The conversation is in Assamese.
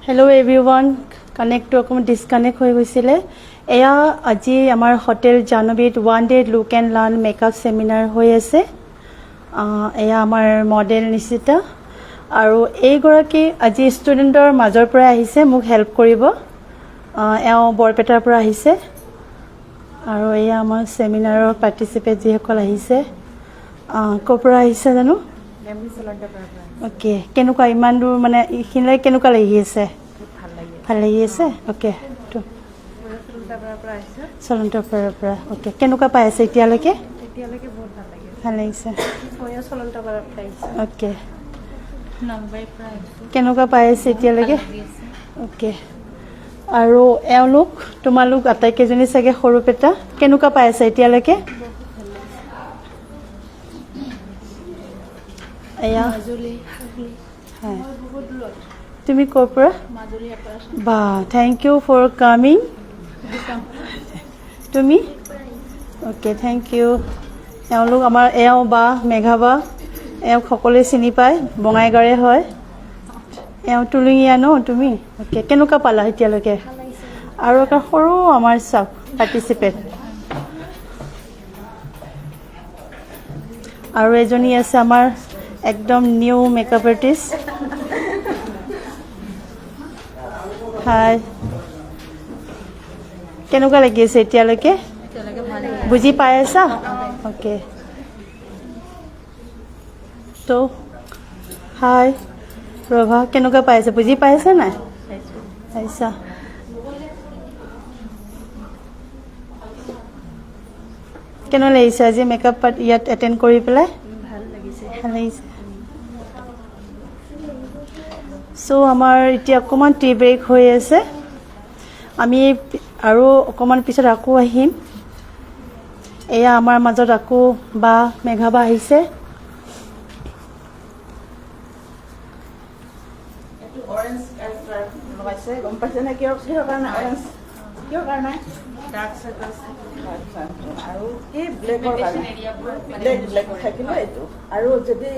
হেল্ল' এভৰিৱান কানেক্টটো অকণমান ডিছকানেক্ট হৈ গৈছিলে এয়া আজি আমাৰ হোটেল জাহ্নবীত 1 day look and learn makeup seminar হৈ আছে এয়া আমাৰ মডেল নিচিতা আৰু এইগৰাকী আজি ষ্টুডেণ্টৰ মাজৰ পৰা আহিছে মোক হেল্প কৰিব এওঁ বৰপেটাৰ পৰা আহিছে আৰু এয়া আমাৰ চেমিনাৰৰ পাৰ্টিচিপেট যিসকল আহিছে ক'ৰ পৰা আহিছে জানো অ'কে কেনেকুৱা ইমান দূৰ মানে এইখিনিলৈ কেনেকুৱা লাগি আছে ভাল লাগি আছে অ'কে চলন্তপাৰাৰ পৰা অ'কে কেনেকুৱা পাই আছে এতিয়ালৈকে ভাল লাগিছে অ'কে কেনেকুৱা পাই আছে এতিয়ালৈকে অ'কে আৰু এওঁলোক তোমালোক আটাইকেইজনী চাগে সৰুপেটা কেনেকুৱা পাই আছে এতিয়ালৈকে এয়া তুমি ক'ৰ পৰা বা থেংক ইউ ফৰ কামিং তুমি অ'কে থেংক ইউ এওঁলোক আমাৰ এওঁ বা মেঘা বা এওঁক সকলোৱে চিনি পায় বঙাইগাঁৱৰে হয় এওঁ তুলুঙীয়া ন তুমি অ'কে কেনেকুৱা পালা এতিয়ালৈকে আৰু এটা সৰু আমাৰ চাওক পাৰ্টিচিপেট আৰু এজনী আছে আমাৰ একদম নিউ মেকআপ আৰ্টিষ্ট হাই কেনেকুৱা লাগি আছে এতিয়ালৈকে বুজি পাই আছা অ'কে তো হাই ৰভা কেনেকুৱা পাই আছে বুজি পাই আছা নাই পাইছা কেনে লাগিছে আজি মেকআপ ইয়াত এটেণ্ড কৰি পেলাই ভাল লাগিছে চ' আমাৰ এতিয়া অকণমান টি ব্ৰেক হৈ আছে আমি আৰু অকণমান পিছত আকৌ আহিম এয়া আমাৰ মাজত আকৌ বা মেঘা বা আহিছে গম পাইছে নে কিহৰ কাৰণে অৰেঞ্জ কিহৰ কাৰণে ডাৰ্ক চাৰ্কল আৰু এই ব্লেকৰ কাৰণে ব্লেক থাকিলে এইটো আৰু যদি